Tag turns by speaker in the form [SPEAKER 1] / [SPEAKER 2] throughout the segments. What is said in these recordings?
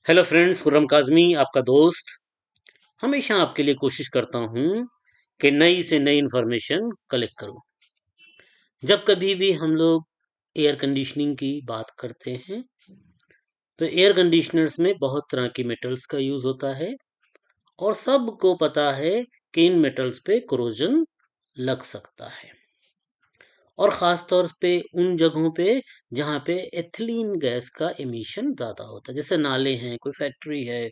[SPEAKER 1] Hello friends, Khurram Kazmi आपका दोस्त हमेशा आपके लिए कोशिश करता हूँ कि नई से नई इन्फॉर्मेशन कलेक्ट करूँ। जब कभी भी हम लोग एयर कंडीशनिंग की बात करते हैं तो एयर कंडीशनर्स में बहुत तरह की मेटल्स का यूज़ होता है और सबको पता है कि इन मेटल्स पे कोरोजन लग सकता है। और ख़ास तौर पे उन जगहों पे जहाँ पे एथिलीन गैस का एमिशन ज़्यादा होता है, जैसे नाले हैं, कोई फैक्ट्री है,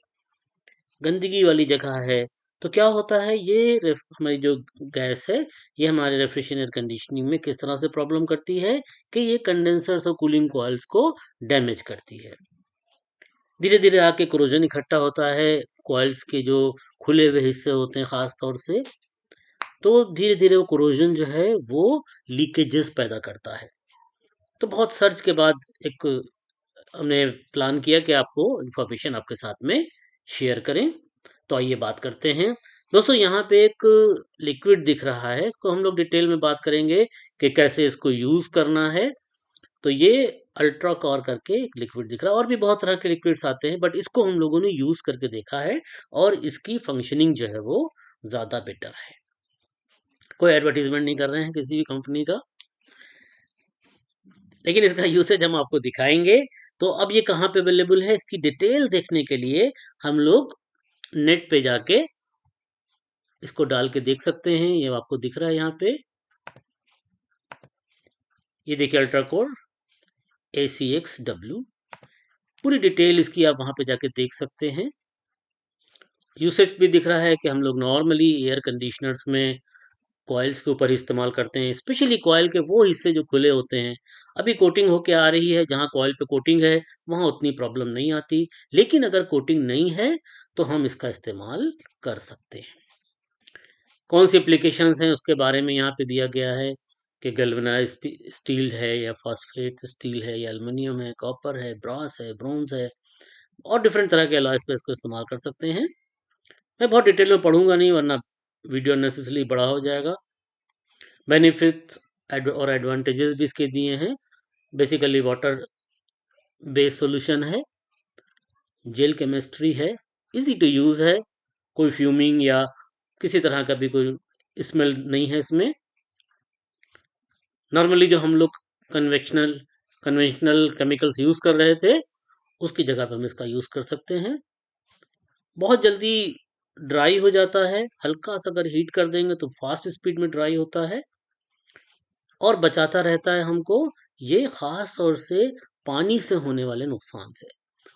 [SPEAKER 1] गंदगी वाली जगह है। तो क्या होता है, ये हमारी जो गैस है, ये हमारे रेफ्रिजरेशन कंडीशनिंग में किस तरह से प्रॉब्लम करती है कि ये कंडेंसर्स और कूलिंग कॉइल्स को डैमेज करती है। धीरे धीरे आके कोरोजन इकट्ठा होता है, कॉइल्स के जो खुले हुए हिस्से होते हैं खास तौर से, तो धीरे धीरे वो कोरोजन जो है वो लीकेजेस पैदा करता है। तो बहुत सर्च के बाद एक हमने प्लान किया कि आपको इन्फॉर्मेशन आपके साथ में शेयर करें। तो आइए बात करते हैं। दोस्तों, यहाँ पे एक लिक्विड दिख रहा है, इसको हम लोग डिटेल में बात करेंगे कि कैसे इसको यूज़ करना है। तो ये अल्ट्रा कॉर करके एक लिक्विड दिख रहा है, और भी बहुत तरह के लिक्विड्स आते हैं, बट इसको हम लोगों ने यूज़ करके देखा है और इसकी फंक्शनिंग जो है वो ज़्यादा बेटर है। कोई एडवर्टीजमेंट नहीं कर रहे हैं किसी भी कंपनी का, लेकिन इसका यूसेज हम आपको दिखाएंगे। तो अब ये कहाँ पे अवेलेबल है, इसकी डिटेल देखने के लिए हम लोग नेट पे जाके इसको डाल के देख सकते हैं। ये आपको दिख रहा है यहाँ पे, ये देखिए अल्ट्राकोर ACX-W, पूरी डिटेल इसकी आप वहाँ पे जाके देख सकते हैं। यूसेज भी दिख रहा है कि हम लोग नॉर्मली एयर कंडीशनर्स में कॉइल्स के ऊपर इस्तेमाल करते हैं, स्पेशली कॉइल के वो हिस्से जो खुले होते हैं। अभी कोटिंग होके आ रही है, जहाँ कॉइल पे कोटिंग है वहाँ उतनी प्रॉब्लम नहीं आती, लेकिन अगर कोटिंग नहीं है तो हम इसका इस्तेमाल कर सकते हैं। कौन सी एप्लीकेशंस हैं उसके बारे में यहाँ पे दिया गया है कि गैल्वेनाइज स्टील है या फॉस्फेट स्टील है या एल्युमिनियम है, कॉपर है, ब्रास है, ब्रोंज है, और डिफरेंट तरह के अलॉयज पे इसको इस्तेमाल कर सकते हैं। मैं बहुत डिटेल में पढ़ूंगा नहीं, वरना वीडियो नेसेसरली बड़ा हो जाएगा। बेनिफिट्स और एडवांटेजेस भी इसके दिए हैं। बेसिकली वाटर बेस्ड सॉल्यूशन है, जेल केमिस्ट्री है, इजी टू यूज़ है, कोई फ्यूमिंग या किसी तरह का भी कोई स्मेल नहीं है इसमें। नॉर्मली जो हम लोग कन्वेक्शनल कन्वेंशनल केमिकल्स यूज़ कर रहे थे, उसकी जगह पे हम इसका यूज़ कर सकते हैं। बहुत जल्दी ड्राई हो जाता है, हल्का सा अगर हीट कर देंगे तो फास्ट स्पीड में ड्राई होता है और बचाता रहता है हमको ये ख़ास तौर से पानी से होने वाले नुकसान से।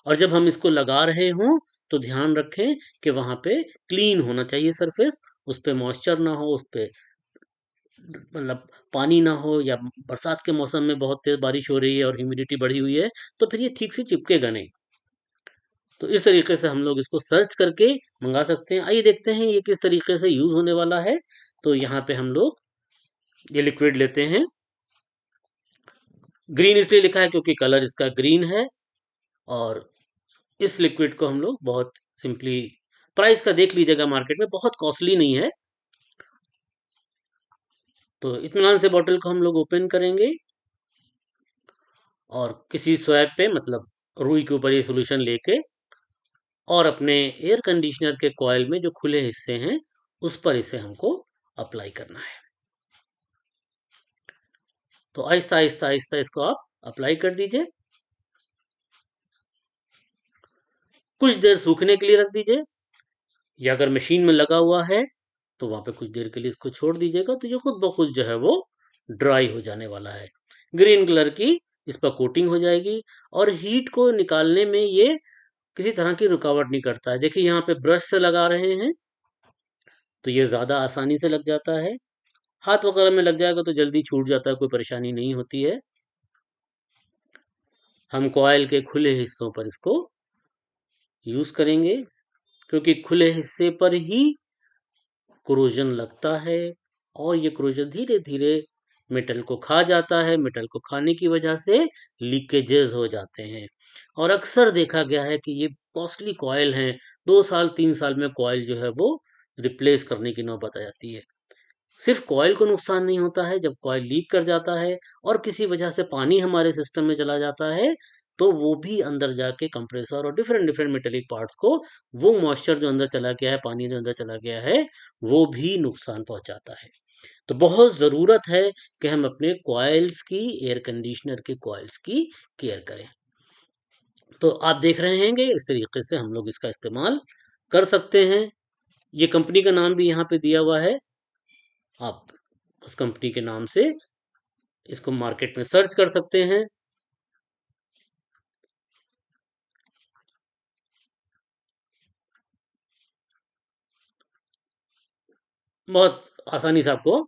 [SPEAKER 1] और जब हम इसको लगा रहे हों तो ध्यान रखें कि वहाँ पे क्लीन होना चाहिए सरफेस, उस पे मॉइस्चर ना हो, उस पे मतलब पानी ना हो, या बरसात के मौसम में बहुत तेज़ बारिश हो रही है और ह्यूमिडिटी बढ़ी हुई है तो फिर ये ठीक से चिपकेगा नहीं। तो इस तरीके से हम लोग इसको सर्च करके मंगा सकते हैं। आइए देखते हैं ये किस तरीके से यूज़ होने वाला है। तो यहाँ पे हम लोग ये लिक्विड लेते हैं। ग्रीन इसलिए लिखा है क्योंकि कलर इसका ग्रीन है, और इस लिक्विड को हम लोग बहुत सिंपली, प्राइस का देख लीजिएगा, मार्केट में बहुत कॉस्टली नहीं है। तो इत्मीनान से बॉटल को हम लोग ओपन करेंगे और किसी स्वैप पे, मतलब रुई के ऊपर ये सॉल्यूशन लेके, और अपने एयर कंडीशनर के कॉइल में जो खुले हिस्से हैं उस पर इसे हमको अप्लाई करना है। तो आहिस्ता आहिस्ता आहिस्ता इसको आप अप्लाई कर दीजिए। कुछ देर सूखने के लिए रख दीजिए, या अगर मशीन में लगा हुआ है तो वहाँ पे कुछ देर के लिए इसको छोड़ दीजिएगा, तो ये खुद ब खुद जो है वो ड्राई हो जाने वाला है। ग्रीन कलर की इस पर कोटिंग हो जाएगी, और हीट को निकालने में ये किसी तरह की रुकावट नहीं करता है। देखिए यहाँ पे ब्रश से लगा रहे हैं तो ये ज़्यादा आसानी से लग जाता है, हाथ वगैरह में लग जाएगा तो जल्दी छूट जाता है, कोई परेशानी नहीं होती है। हम कॉइल के खुले हिस्सों पर इसको यूज़ करेंगे, क्योंकि खुले हिस्से पर ही कोरोजन लगता है, और ये कोरोजन धीरे धीरे मेटल को खा जाता है। मेटल को खाने की वजह से लीकेजेस हो जाते हैं, और अक्सर देखा गया है कि ये कॉस्टली कॉइल हैं, 2 साल 3 साल में कॉइल जो है वो रिप्लेस करने की नौबत आ जाती है। सिर्फ कॉइल को नुकसान नहीं होता है, जब कॉइल लीक कर जाता है और किसी वजह से पानी हमारे सिस्टम में चला जाता है तो वो भी अंदर जाके कंप्रेसर और डिफरेंट डिफरेंट मेटेलिक पार्ट्स को, वो मॉइस्चर जो अंदर चला गया है, पानी जो अंदर चला गया है, वो भी नुकसान पहुंचाता है। तो बहुत ज़रूरत है कि हम अपने कॉइल्स की, एयर कंडीशनर के कॉइल्स की केयर करें। तो आप देख रहे हैं कि इस तरीके से हम लोग इसका इस्तेमाल कर सकते हैं। ये कंपनी का नाम भी यहाँ पे दिया हुआ है, आप उस कंपनी के नाम से इसको मार्केट में सर्च कर सकते हैं। बहुत आसानी से आपको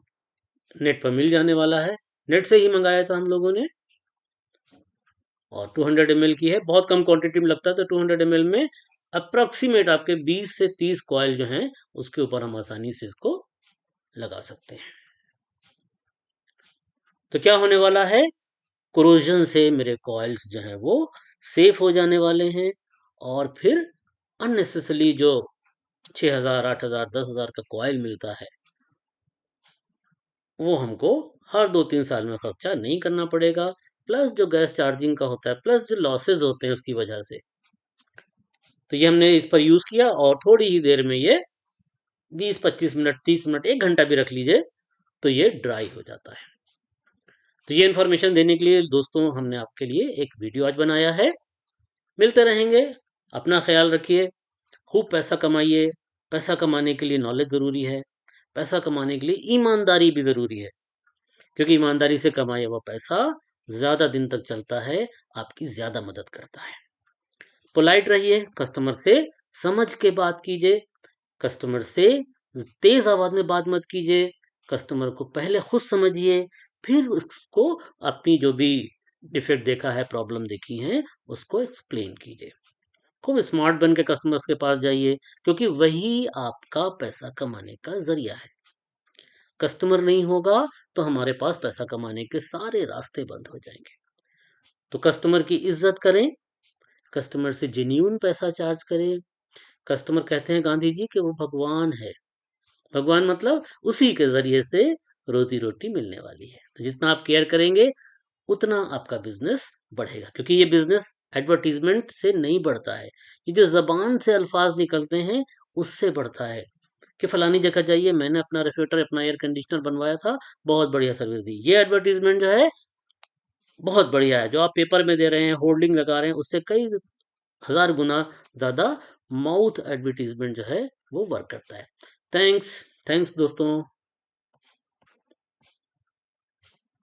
[SPEAKER 1] नेट पर मिल जाने वाला है। नेट से ही मंगाया था हम लोगों ने, और 200 ml की है। बहुत कम क्वांटिटी में लगता है, तो 200 ml में अप्रॉक्सीमेट आपके 20 से 30 कॉइल जो हैं उसके ऊपर हम आसानी से इसको लगा सकते हैं। तो क्या होने वाला है, कोरोजन से मेरे कॉइल्स जो हैं वो सेफ हो जाने वाले हैं, और फिर अननेसेसरी जो 6000, 8000, 10,000 का कॉइल मिलता है, वो हमको हर 2-3 साल में खर्चा नहीं करना पड़ेगा। प्लस जो गैस चार्जिंग का होता है, प्लस जो लॉसेस होते हैं उसकी वजह से। तो ये हमने इस पर यूज़ किया, और थोड़ी ही देर में ये 20-25 मिनट, 30 मिनट, 1 घंटा भी रख लीजिए, तो ये ड्राई हो जाता है। तो ये इन्फॉर्मेशन देने के लिए दोस्तों हमने आपके लिए एक वीडियो आज बनाया है। मिलते रहेंगे, अपना ख्याल रखिए, खूब पैसा कमाइए। पैसा कमाने के लिए नॉलेज ज़रूरी है, पैसा कमाने के लिए ईमानदारी भी ज़रूरी है, क्योंकि ईमानदारी से कमाया हुआ पैसा ज़्यादा दिन तक चलता है, आपकी ज़्यादा मदद करता है। पोलाइट रहिए, कस्टमर से समझ के बात कीजिए, कस्टमर से तेज आवाज में बात मत कीजिए। कस्टमर को पहले खुद समझिए, फिर उसको अपनी जो भी डिफेक्ट देखा है, प्रॉब्लम देखी है, उसको एक्सप्लेन कीजिए। खूब स्मार्ट बन के कस्टमर्स के पास जाइए, क्योंकि वही आपका पैसा कमाने का जरिया है। कस्टमर नहीं होगा तो हमारे पास पैसा कमाने के सारे रास्ते बंद हो जाएंगे। तो कस्टमर की इज्जत करें, कस्टमर से जेन्यून पैसा चार्ज करें। कस्टमर कहते हैं गांधी जी कि वो भगवान है। भगवान मतलब उसी के ज़रिए से रोज़ी रोटी मिलने वाली है। तो जितना आप केयर करेंगे, उतना आपका बिज़नेस बढ़ेगा, क्योंकि ये बिज़नेस एडवर्टाइज़मेंट से नहीं बढ़ता है। ये जो ज़बान से अल्फ़ाज़ निकलते हैं, उससे बढ़ता है कि फलानी जगह जाइए, मैंने अपना रेफ्रिजरेटर, अपना एयर कंडीशनर बनवाया था, बहुत बढ़िया सर्विस दी। ये एडवर्टाइज़मेंट जो है, बहुत बढ़िया है। जो आप पेपर में दे रहे हैं, होर्डिंग लगा रहे हैं, उससे कई हज़ार गुना ज़्यादा माउथ एडवर्टाइज़मेंट जो है, वो वर्क करता है। थैंक्स, थैंक्स दोस्तों।